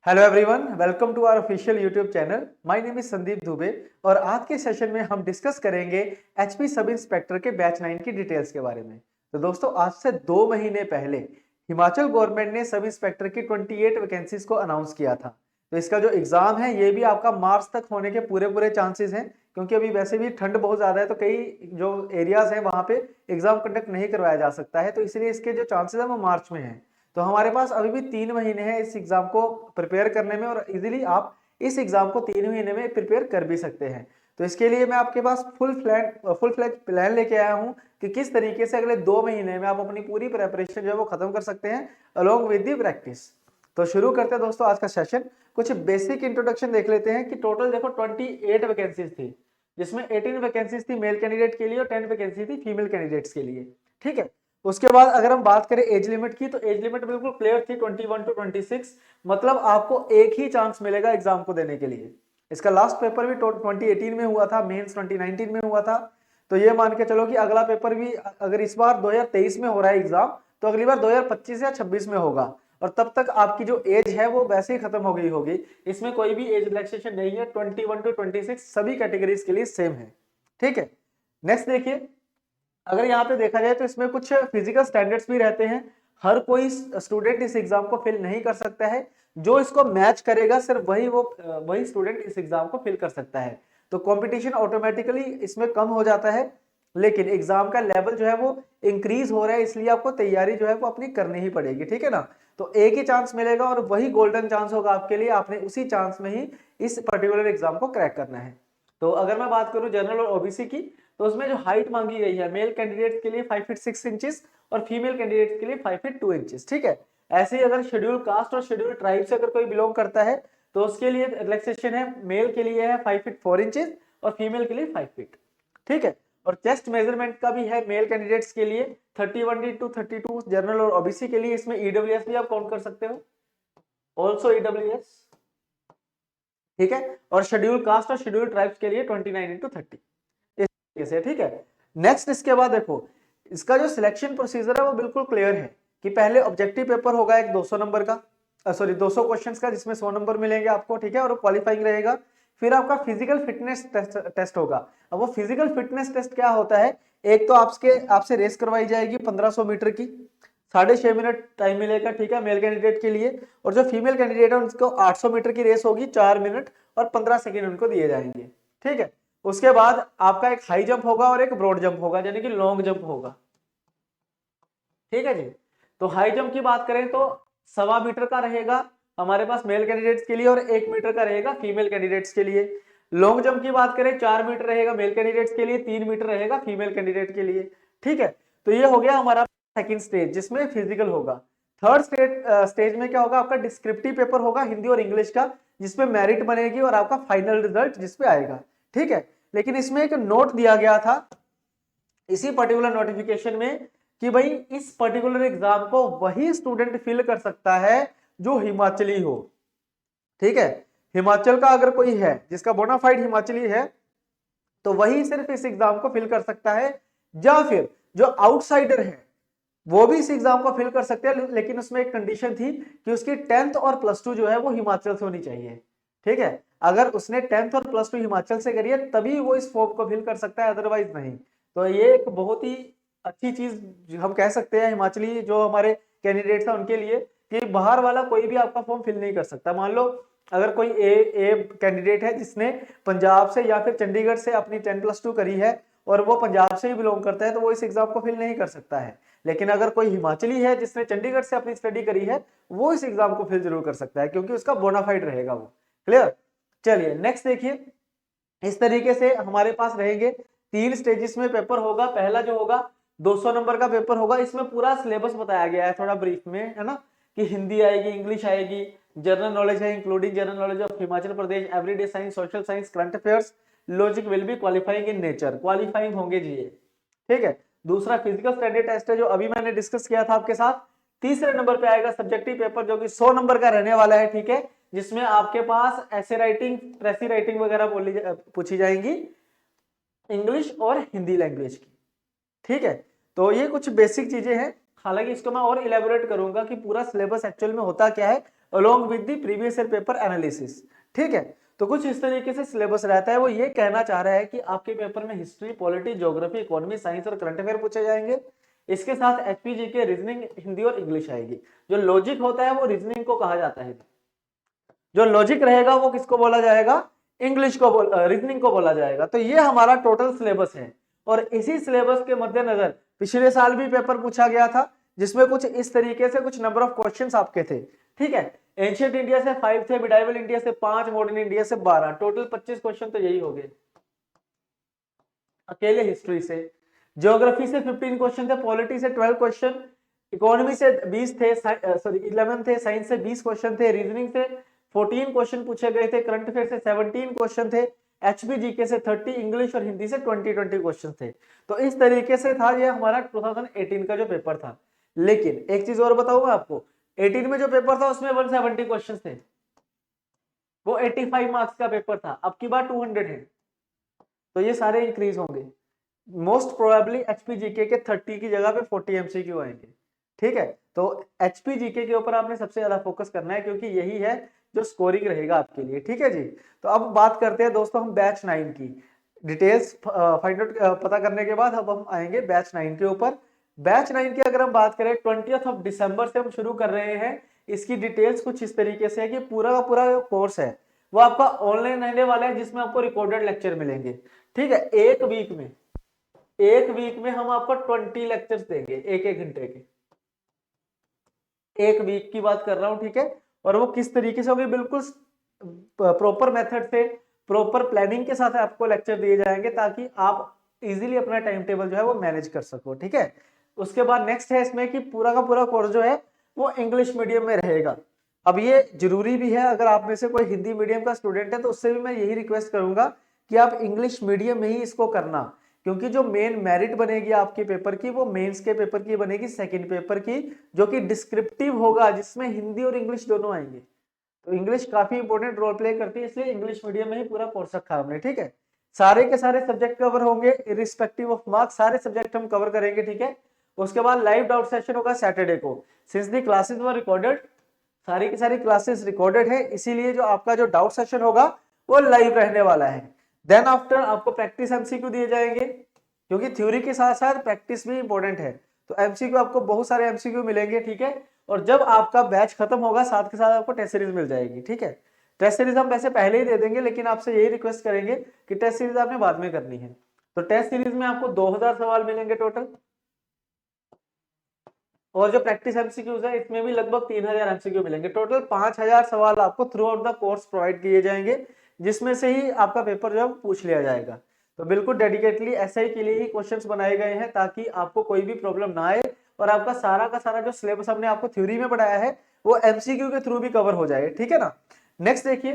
Hello everyone, welcome to our official YouTube channel. My name is Sandeep Dubey और आज के session में हम डिस्कस करेंगे एचपी सब इंस्पेक्टर के बैच 9 की डिटेल्स के बारे में। तो दोस्तों, आज से 2 महीने पहले हिमाचल गवर्नमेंट ने सब इंस्पेक्टर की 28 वैकेंसीज को अनाउंस किया था। तो इसका जो एग्जाम है ये भी आपका मार्च तक होने के पूरे चांसेस हैं, क्योंकि अभी वैसे भी ठंड बहुत ज्यादा है, तो कई जो एरियाज हैं वहां पे एग्जाम कंडक्ट नहीं करवाया जा सकता है, तो इसलिए इसके जो चांसेस है वो मार्च में है। तो हमारे पास अभी भी 3 महीने हैं इस एग्जाम को प्रिपेयर करने में, और इजीली आप इस एग्जाम को 3 महीने में प्रिपेयर कर भी सकते हैं। तो इसके लिए मैं आपके पास फुल फ्लैज प्लान लेके आया हूं कि किस तरीके से अगले 2 महीने में आप अपनी पूरी प्रिपरेशन जो है वो खत्म कर सकते हैं अलोंग विद दी प्रैक्टिस। तो शुरू करते हैं दोस्तों आज का सेशन। कुछ बेसिक इंट्रोडक्शन देख लेते हैं कि टोटल देखो 28 वैकेंसीज थी, जिसमें 18 वैकेंसीज थी मेल कैंडिडेट के लिए और 10 वैकेंसी थी फीमेल कैंडिडेट्स के लिए। ठीक है। उसके बाद अगर हम बात करें एज लिमिट की, तो एज लिमिट बिल्कुल क्लियर थी 21 टू 26, मतलब आपको एक ही चांस मिलेगा एग्जाम को देने के लिए। इसका लास्ट पेपर भी 2018 में हुआ था, मेंस 2019 में हुआ था। तो ये मान के चलो कि अगला पेपर भी अगर इस बार 2023 में हो रहा है एग्जाम, तो अगली बार 2025 या 26 में होगा, और तब तक आपकी जो एज है वो वैसे ही खत्म हो गई होगी। इसमें कोई भी एज रिलैक्सेशन नहीं है, 21 टू 26 सभी कैटेगरीज के लिए सेम है। ठीक है। नेक्स्ट देखिए, अगर यहाँ पे देखा जाए तो इसमें कुछ फिजिकल स्टैंडर्ड्स भी रहते हैं। हर कोई स्टूडेंट इस एग्जाम को फिल नहीं कर सकता है, जो इसको मैच करेगा सिर्फ वही स्टूडेंट इस एग्जाम को फिल कर सकता है। तो कंपटीशन ऑटोमेटिकली इसमें कम हो जाता है, लेकिन एग्जाम का लेवल जो है वो इंक्रीज हो रहा है, इसलिए आपको तैयारी जो है वो अपनी करनी ही पड़ेगी। ठीक है ना। तो एक ही चांस मिलेगा और वही गोल्डन चांस होगा आपके लिए, आपने उसी चांस में ही इस पर्टिकुलर एग्जाम को क्रैक करना है। तो अगर मैं बात करूं जनरल और ओबीसी की, तो उसमें जो हाइट मांगी गई है मेल कैंडिडेट के लिए 5 फीट 6 इंचेस और फीमेल कैंडिडेट के लिए 5 फीट 2 इंचेस। ठीक है। ऐसे ही अगर शेड्यूल कास्ट और शेड्यूल ट्राइब से अगर कोई बिलोंग करता है, तो उसके लिए रिलैक्सेशन है, मेल के लिए है 5 फीट 4 इंचेस और फीमेल के लिए 5 फीट। ठीक है। और चेस्ट मेजरमेंट का भी है मेल कैंडिडेट्स के लिए 31 टू 32, जनरल और ओबीसी के लिए इसमें ईडब्ल्यूएस भी आप काउंट कर सकते हो, ऑल्सो ईडब्ल्यूएस। ठीक है। और शेड्यूल कास्ट और शेड्यूल ट्राइब्स के लिए 29 इंटू 30 इस तरीके से। ठीक है। नेक्स्ट इसके बाद देखो, इसका जो सिलेक्शन प्रोसीजर है वो बिल्कुल क्लियर है कि पहले ऑब्जेक्टिव पेपर होगा एक 200 नंबर का, सॉरी 200 क्वेश्चंस का, जिसमें 100 नंबर मिलेंगे आपको। ठीक है। और क्वालिफाइंग रहेगा। फिर आपका फिजिकल फिटनेस टेस्ट होगा। अब वो फिजिकल फिटनेस टेस्ट क्या होता है, एक तो आपसे रेस करवाई जाएगी 1500 मीटर की, 6.5 मिनट टाइम मिलेगा। ठीक है, मेल कैंडिडेट के लिए। और जो फीमेल कैंडिडेट है उनको 800 मीटर की रेस होगी, 4 मिनट और 15 सेकेंड उनको दिए जाएंगे। ठीक है। उसके बाद आपका एक हाई जंप होगा और एक ब्रॉड जंप होगा, यानी कि लॉन्ग जंप होगा। ठीक है जी। तो हाई जंप की बात करें तो 1.25 मीटर का रहेगा हमारे पास मेल कैंडिडेट्स के लिए और 1 मीटर का रहेगा फीमेल कैंडिडेट्स के लिए। लॉन्ग जंप की बात करें 4 मीटर रहेगा मेल कैंडिडेट्स के लिए, 3 मीटर रहेगा फीमेल कैंडिडेट के लिए। ठीक है। तो ये हो गया हमारा सेकंड स्टेज, जिसमें फिजिकल होगा। थर्ड स्टेज में क्या होगा, आपका डिस्क्रिप्टिव पेपर होगा हिंदी और इंग्लिश का, जिसमें मेरिट बनेगी और आपका फाइनल रिजल्ट जिसपे आएगा। ठीक है। लेकिन इसमें एक नोट दिया गया था इसी पर्टिकुलर नोटिफिकेशन में कि भाई इस पर्टिकुलर एग्जाम को वही स्टूडेंट फिल कर सकता है जो हिमाचली हो। ठीक है। हिमाचल का अगर कोई है जिसका बोनाफाइड हिमाचली है, तो वही सिर्फ इस एग्जाम को फिल कर सकता है, या फिर जो आउटसाइडर है वो भी इस एग्जाम को फिल कर सकते हैं। लेकिन उसमें एक कंडीशन थी कि उसकी 10th और +2 जो है वो हिमाचल से होनी चाहिए। ठीक है। अगर उसने 10th और +2 हिमाचल से करी है तभी वो इस फॉर्म को फिल कर सकता है, अदरवाइज नहीं। तो ये एक बहुत ही अच्छी चीज हम कह सकते हैं हिमाचली जो हमारे कैंडिडेट्स हैं उनके लिए, कि बाहर वाला कोई भी आपका फॉर्म फिल नहीं कर सकता। मान लो अगर कोई ए कैंडिडेट है जिसने पंजाब से या फिर चंडीगढ़ से अपनी 10+2 करी है और वो पंजाब से ही बिलोंग करता है, तो वो इस एग्जाम को फिल नहीं कर सकता है। लेकिन अगर कोई हिमाचली है जिसने चंडीगढ़ से अपनी स्टडी करी है, वो इस एग्जाम को फिल जरूर कर सकता है, क्योंकि उसका बोनाफाइड रहेगा वो। क्लियर। चलिए नेक्स्ट देखिए, इस तरीके से हमारे पास रहेंगे 3 स्टेजेस में पेपर होगा। पहला जो होगा 200 नंबर का पेपर होगा, इसमें पूरा सिलेबस बताया गया है थोड़ा ब्रीफ में, है ना, कि हिंदी आएगी, इंग्लिश आएगी, जनरल नॉलेज है including general knowledge of Himachal Pradesh, everyday science, social science, current affairs, logic will be qualifying in nature, qualifying होंगे जी ये। ठीक है। दूसरा फिजिकल स्टैंडर्ड टेस्ट है जो अभी मैंने डिस्कस किया था आपके साथ। तीसरे नंबर पे आएगा सब्जेक्टिव पेपर जो कि 100 नंबर का रहने वाला है। ठीक है। जिसमें आपके पास ऐसे राइटिंग, प्रेसी राइटिंग वगैरह पूछी जाएंगी इंग्लिश और हिंदी लैंग्वेज की। ठीक है। तो ये कुछ बेसिक चीजें हैं, हालांकि इसको मैं और इलेबोरेट करूंगा कि पूरा सिलेबस एक्चुअल में होता क्या है along with the previous year paper analysis. ठीक है, तो कुछ इस तरीके से सिलेबस रहता है। वो ये कहना चाह रहा है कि आपके पेपर में history, polity, geography, economy, science और करंट अफेयर पूछे जाएंगे। इसके साथ एचपीजी के रीजनिंग, हिंदी और इंग्लिश आएगी। जो लॉजिक होता है वो रीजनिंग को कहा जाता है। जो लॉजिक रहेगा वो किसको बोला जाएगा? इंग्लिश को रीजनिंग को बोला जाएगा। तो ये हमारा टोटल सिलेबस है। और इसी सिलेबस के मद्देनजर पिछले साल भी पेपर पूछा गया था, जिसमें कुछ इस तरीके से कुछ नंबर ऑफ क्वेश्चंस आपके थे। ठीक है, एंशिएंट इंडिया से 5 थे, मिडाइवल इंडिया से 5, मॉडर्न इंडिया से 12, टोटल 25 क्वेश्चन तो यही हो गए अकेले हिस्ट्री से। ज्योग्राफी से 15 क्वेश्चन थे, पॉलिटी से 12 क्वेश्चन, इकोनॉमी से 20 थे, सॉरी 11 थे, साइंस से 20 क्वेश्चन थे, रीजनिंग से 14 क्वेश्चन पूछे गए थे, करंट अफेयर से 17 क्वेश्चन थे, एचपीजीके से 30, इंग्लिश और हिंदी से 20 क्वेश्चन थे। तो इस तरीके से था ये हमारा 2018 का जो पेपर था। लेकिन एक चीज और बताऊंगा आपको, 18 में जो पेपर था उसमें 170 क्वेश्चन थे, वो 85 मार्क्स का पेपर था। अब की बार 200 है, तो ये सारे इंक्रीज होंगे। मोस्ट प्रोबेबली एचपीजीके के 30 की जगह पे 40 एमसीक्यू आएंगे। ठीक है, तो एचपीजीके के ऊपर आपने सबसे ज्यादा फोकस करना है, क्योंकि यही है जो स्कोरिंग रहेगा आपके लिए। ठीक है जी, तो अब बात करते हैं दोस्तों हम बैच 9 की डिटेल्स फाइंड आउट पता करने के बाद अब हम आएंगे बैच 9 के ऊपर। बैच 9 की अगर हम बात करें 20 दिसंबर से हम शुरू कर रहे हैं। इसकी डिटेल्स कुछ इस तरीके से है कि पूरा का पूरा कोर्स है वो आपका ऑनलाइन रहने वाला है, जिसमें आपको रिकॉर्डेड लेक्चर मिलेंगे। ठीक है, एक वीक में हम आपको 20 लेक्चर्स देंगे, एक घंटे के, एक वीक की बात कर रहा हूं। ठीक है, और वो किस तरीके से होगी, बिल्कुल प्रॉपर मेथड से, प्रॉपर प्लानिंग के साथ आपको लेक्चर दिए जाएंगे, ताकि आप इजीली अपना टाइम टेबल जो है वो मैनेज कर सको। ठीक है, उसके बाद नेक्स्ट है इसमें कि पूरा का पूरा कोर्स जो है वो इंग्लिश मीडियम में रहेगा। अब ये जरूरी भी है, अगर आप में से कोई हिंदी मीडियम का स्टूडेंट है तो उससे भी मैं यही रिक्वेस्ट करूंगा कि आप इंग्लिश मीडियम में ही इसको करना, क्योंकि जो मेन मेरिट बनेगी आपके पेपर की वो मेंस के पेपर की बनेगी, सेकंड पेपर की, जो कि डिस्क्रिप्टिव होगा, जिसमें हिंदी और इंग्लिश दोनों आएंगे। तो इंग्लिश काफी इंपॉर्टेंट रोल प्ले करती है, इसलिए इंग्लिश मीडियम में ही पूरा कोर्स रखा हमने। ठीक है, सारे के सारे सब्जेक्ट कवर होंगे इरिस्पेक्टिव ऑफ मार्क्स, सारे सब्जेक्ट हम कवर करेंगे। ठीक है, उसके बाद लाइव डाउट सेशन होगा सैटरडे को। Since the classes were recorded, सारी की सारी क्लासेस रिकॉर्डेड है, इसीलिए जो आपका जो डाउट सेशन होगा वो लाइव रहने वाला है। देन आफ्टर आपको प्रैक्टिस एमसीक्यू दिए जाएंगे, क्योंकि थ्योरी के साथ साथ प्रैक्टिस भी इंपॉर्टेंट है। तो एमसीक्यू आपको बहुत सारे एमसीक्यू मिलेंगे। ठीक है, और जब आपका बैच खत्म होगा साथ के साथ आपको टेस्ट सीरीज मिल जाएगी। ठीक है, टेस्ट सीरीज हम वैसे पहले ही दे देंगे, लेकिन आपसे यही रिक्वेस्ट करेंगे कि टेस्ट सीरीज आपने बाद में करनी है। तो टेस्ट सीरीज में आपको 2000 सवाल मिलेंगे टोटल, और जो प्रैक्टिस एमसीक्यूज है इसमें भी लगभग 3000 एमसीक्यू मिलेंगे। टोटल 5000 सवाल आपको through out the course provide किए जाएंगे, जिसमें से ही आपका पेपर जो है पूछ लिया जाएगा। तो बिल्कुल डेडिकेटली एसआई के लिए ही क्वेश्चंस बनाए गए हैं, ताकि आपको कोई भी प्रॉब्लम ना आए, और आपका सारा का सारा जो सिलेबस हमने आपको थ्योरी में पढ़ाया है वो एमसीक्यू के थ्रू भी कवर हो जाए। ठीक है ना। नेक्स्ट देखिए,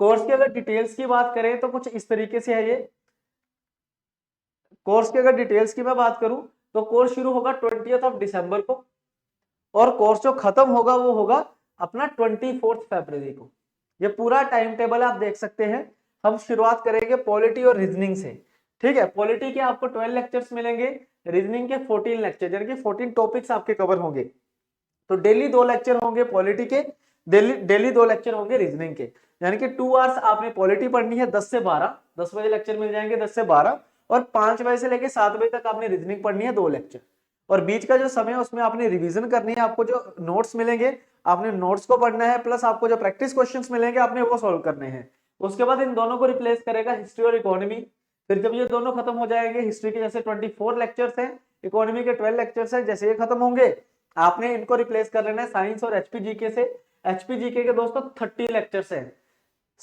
कोर्स की अगर डिटेल्स की बात करें तो कुछ इस तरीके से है। ये कोर्स की अगर डिटेल्स की मैं बात करूं तो कोर्स शुरू होगा 20 दिसंबर को, और कोर्स जो खत्म होगा वो होगा अपना 24 फरवरी को। ये पूरा टाइम टेबल आप देख सकते हैं। हम शुरुआत करेंगे पॉलिटी और रीजनिंग से। ठीक है, पॉलिटी के आपको 12 लेक्चर्स मिलेंगे, रीजनिंग के 14 लेक्चर, यानी कि 14 टॉपिक्स आपके कवर होंगे। तो डेली 2 लेक्चर होंगे पॉलिटी के, डेली 2 लेक्चर होंगे रीजनिंग के, यानी कि 2 आवर्स आपने पॉलिटी पढ़नी है 10 से 12, 10 बजे लेक्चर मिल जाएंगे 10 से 12, और 5 बजे से लेकर 7 बजे तक आपने रीजनिंग पढ़नी है 2 लेक्चर। और बीच का जो समय है उसमें आपने रिवीजन करनी है, आपको जो नोट्स मिलेंगे आपने नोट्स को पढ़ना है, प्लस आपको जो प्रैक्टिस क्वेश्चंस मिलेंगे आपने वो सॉल्व करने हैं। उसके बाद इन दोनों को रिप्लेस करेगा हिस्ट्री और इकोनॉमी। फिर जब ये दोनों खत्म हो जाएंगे, हिस्ट्री के जैसे 24 लेक्चर्स हैं, इकोनॉमी के 12 लेक्चर्स हैं, जैसे ये खत्म होंगे आपने इनको रिप्लेस कर लेना है साइंस और एचपीजीके से। एचपीजीके के दोस्तों 30 लेक्चर्स हैं,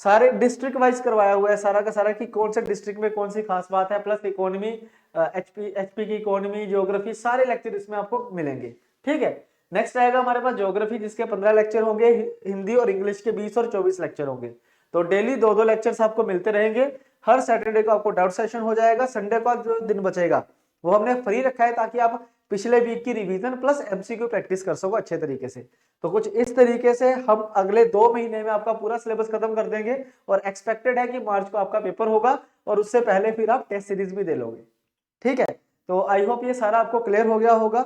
सारे डिस्ट्रिक्ट वाइज करवाया हुआ है सारा का सारा, कि कौन से डिस्ट्रिक्ट में कौन सी खास बात है, प्लस इकोनॉमी, एचपी की इकोनॉमी, ज्योग्राफी, सारे लेक्चर इसमें आपको मिलेंगे। ठीक है, नेक्स्ट आएगा हमारे पास ज्योग्राफी, जिसके 15 लेक्चर होंगे, हिंदी और इंग्लिश के 20 और 24 लेक्चर होंगे। तो डेली 2-2 लेक्चर्स आपको मिलते रहेंगे। हर सैटरडे को आपको डाउट सेशन हो जाएगा। संडे को जो दिन बचेगा वो हमने फ्री रखा है, ताकि आप पिछले वीक की रिवीजन प्लस एमसीक्यू प्रैक्टिस कर सको अच्छे तरीके से। तो कुछ इस तरीके से हम अगले 2 महीने में आपका पूरा सिलेबस खत्म कर देंगे, और एक्सपेक्टेड है कि मार्च को आपका पेपर होगा, और उससे पहले फिर आप टेस्ट सीरीज भी दे लोगे। ठीक है, तो आई होप ये सारा आपको क्लियर हो गया होगा।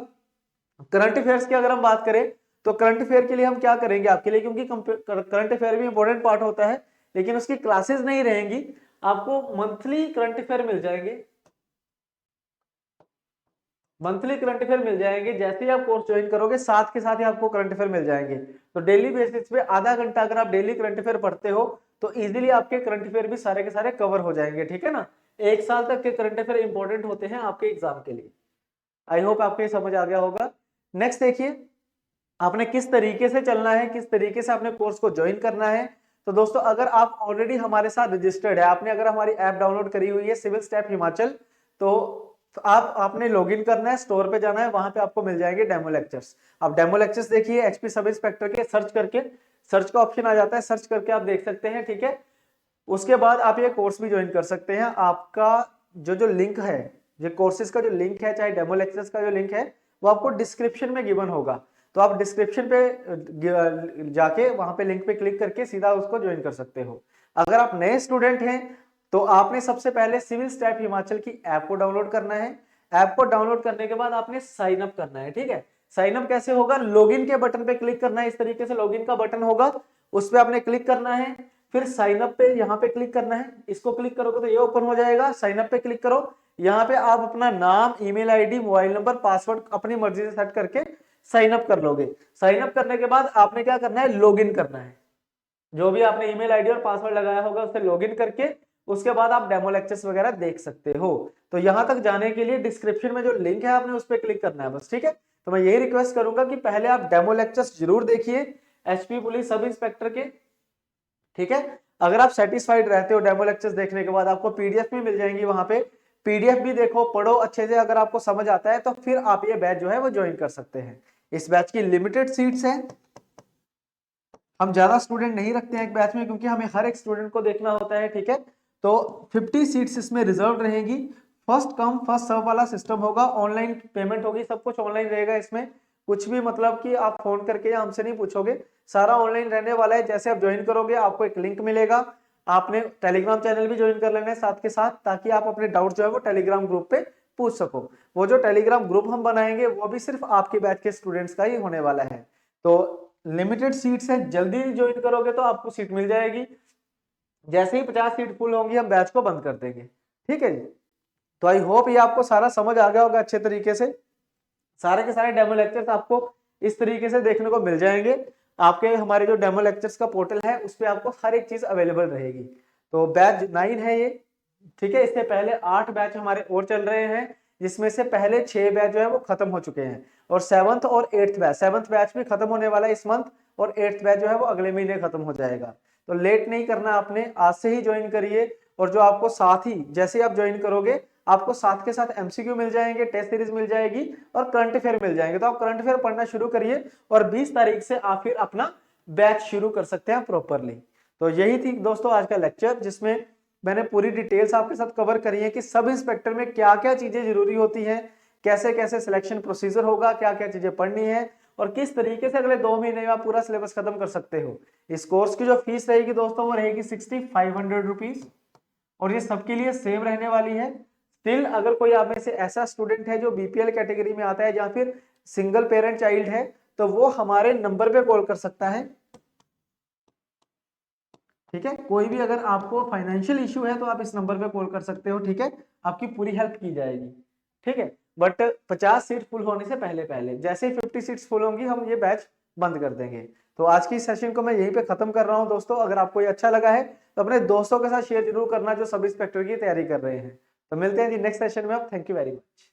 करंट अफेयर्स की अगर हम बात करें तो करंट अफेयर के लिए हम क्या करेंगे आपके लिए, क्योंकि करंट अफेयर भी इंपॉर्टेंट पार्ट होता है, लेकिन उसकी क्लासेस नहीं रहेंगी, आपको मंथली करंट अफेयर मिल जाएंगे, मंथली करंट अफेयर मिल जाएंगे। जैसे ही आप कोर्स ज्वाइन करोगे साथ के साथ ही आपको करंट अफेयर मिल जाएंगे। तो डेली बेसिस पे आधा घंटा अगर आप डेली करंट अफेयर पढ़ते हो तो इजीली आपके करंट अफेयर भी सारे के सारे कवर हो जाएंगे, ठीक है ना। एक साल तक के करंट अफेयर इंपॉर्टेंट होते हैं आपके एग्जाम के लिए। आई होप आपको ये समझ आ गया होगा। नेक्स्ट देखिए, आपने किस तरीके से चलना है, किस तरीके से आपने कोर्स को ज्वाइन करना है। तो दोस्तों अगर आप ऑलरेडी हमारे साथ रजिस्टर्ड है, आपने अगर हमारी ऐप डाउनलोड करी हुई है सिविल स्टेप हिमाचल, तो आपने लॉगिन करना है, स्टोर पे जाना है, वहां पे आपको मिल जाएंगे डेमो लेक्चर्स। आप डेमो लेक्चर्स देखिए एचपी सब इंस्पेक्टर के, सर्च करके, सर्च का ऑप्शन आ जाता है, सर्च करके आप देख सकते हैं, ठीक है। उसके बाद आप ये कोर्स भी ज्वाइन कर सकते हैं। आपका जो लिंक है, जो कोर्सेज का जो लिंक है, चाहे डेमो लेक्चर्स का जो लिंक है, वो आपको डिस्क्रिप्शन में गिवन होगा। तो आप डिस्क्रिप्शन पे जाके वहां पे लिंक पे क्लिक करके सीधा उसको ज्वाइन कर सकते हो। अगर आप नए स्टूडेंट हैं तो आपने सबसे पहले सिविल स्टेप हिमाचल की ऐप को डाउनलोड करना है। ऐप को डाउनलोड करने के बाद आपने साइन अप करना है, ठीक है। साइन अप कैसे होगा, लॉगिन के बटन पे क्लिक करना है, इस तरीके से लॉगिन का बटन होगा, उस पर आपने क्लिक करना है, फिर साइन अप पे यहाँ पे क्लिक करना है। इसको क्लिक करोगे तो ये ओपन हो जाएगा। साइन अप पे क्लिक करो, यहाँ पे आप अपना नाम, email ID, mobile number, password अपनी मर्जी से सेट करके साइन अप कर लोगे। साइन अप करने के बाद आपने क्या करना है, लॉगिन करना है। जो भी आपने ईमेल आईडी और पासवर्ड लगाया होगा उससे लॉगिन करके उसके बाद आप डेमो लेक्चर्स वगैरह देख सकते हो। तो यहां तक जाने के लिए डिस्क्रिप्शन में जो लिंक है आपने उस पर क्लिक करना है बस, ठीक है। तो मैं यही रिक्वेस्ट करूंगा कि पहले आप डेमो लेक्चर्स जरूर देखिए एचपी पुलिस सब इंस्पेक्टर के, ठीक है। अगर आप सेटिस्फाइड रहते हो डेमो लेक्चर्स देखने के बाद, आपको पीडीएफ भी मिल जाएंगी, वहां पे पीडीएफ भी देखो, पढ़ो अच्छे से। अगर आपको समझ आता है तो फिर आप ये बैच जो है वो ज्वाइन कर सकते हैं। इस बैच की लिमिटेड सीट्स है, हम ज्यादा स्टूडेंट नहीं रखते हैं एक बैच में, क्योंकि हमें हर एक स्टूडेंट को देखना होता है, ठीक है। तो 50 सीट्स इसमें रिजर्व रहेंगी। फर्स्ट कम फर्स्ट सर्व वाला सिस्टम होगा, ऑनलाइन पेमेंट होगी, सब कुछ ऑनलाइन रहेगा इसमें। कुछ भी मतलब कि आप फोन करके या हमसे नहीं पूछोगे, सारा ऑनलाइन रहने वाला है। जैसे आप ज्वाइन करोगे आपको एक लिंक मिलेगा, आपने टेलीग्राम चैनल भी ज्वाइन कर लेना है साथ के साथ, ताकि आप अपने डाउट जो है वो टेलीग्राम ग्रुप पे पूछ सको। वो जो टेलीग्राम ग्रुप हम बनाएंगे वो भी सिर्फ आपके बैच के स्टूडेंट्स का ही होने वाला है। तो लिमिटेड सीट्स है, जल्दी ज्वाइन करोगे तो आपको सीट मिल जाएगी। जैसे ही 50 सीट फुल होंगी हम बैच को बंद कर देंगे, ठीक है जी। तो आई होप ये आपको सारा समझ आ गया होगा अच्छे तरीके से। सारे के सारे डेमो लेक्चर्स आपको इस तरीके से देखने को मिल जाएंगे। आपके हमारे जो डेमो लेक्चर्स का पोर्टल है उस पर आपको हर एक चीज अवेलेबल रहेगी। तो बैच 9 है ये, ठीक है। इससे पहले 8 बैच हमारे और चल रहे हैं, जिसमें से पहले 6 बैच जो है वो खत्म हो चुके हैं, और 7th और 8th बैच, 7th बैच भी खत्म होने वाला है इस मंथ, और 8th बैच जो है वो अगले महीने खत्म हो जाएगा। तो लेट नहीं करना आपने, आज से ही ज्वाइन करिए। और जो आपको साथ ही जैसे आप ज्वाइन करोगे आपको साथ के साथ एमसीक्यू मिल जाएंगे, टेस्ट सीरीज मिल जाएगी और करंट अफेयर मिल जाएंगे। तो आप करंट अफेयर पढ़ना शुरू करिए और 20 तारीख से आप फिर अपना बैच शुरू कर सकते हैं प्रॉपरली। तो यही थी दोस्तों आज का लेक्चर, जिसमें मैंने पूरी डिटेल्स आपके साथ कवर करी है कि सब इंस्पेक्टर में क्या क्या चीजें जरूरी होती हैं, कैसे कैसे सिलेक्शन प्रोसीजर होगा, क्या क्या चीजें पढ़नी है, और किस तरीके से अगले 2 महीने में आप पूरा सिलेबस खत्म कर सकते हो। इस कोर्स की जो फीस रहेगी दोस्तों वो रहेगी 6500 रुपीज, और ये सबके लिए सेम रहने वाली है। स्टिल अगर कोई आप में से ऐसा स्टूडेंट है जो बीपीएल कैटेगरी में आता है या फिर सिंगल पेरेंट चाइल्ड है, तो वो हमारे नंबर पे कॉल कर सकता है, ठीक है। कोई भी अगर आपको फाइनेंशियल इशू है तो आप इस नंबर पे कॉल कर सकते हो, ठीक है। आपकी पूरी हेल्प की जाएगी, ठीक है। बट 50 सीट फुल होने से पहले पहले, जैसे ही 50 सीट्स फुल होंगी हम ये बैच बंद कर देंगे। तो आज की सेशन को मैं यहीं पे खत्म कर रहा हूं दोस्तों। अगर आपको ये अच्छा लगा है तो अपने दोस्तों के साथ शेयर जरूर करना जो सब इंस्पेक्टर की तैयारी कर रहे हैं। तो मिलते हैं जी नेक्स्ट सेशन में। आप थैंक यू वेरी मच।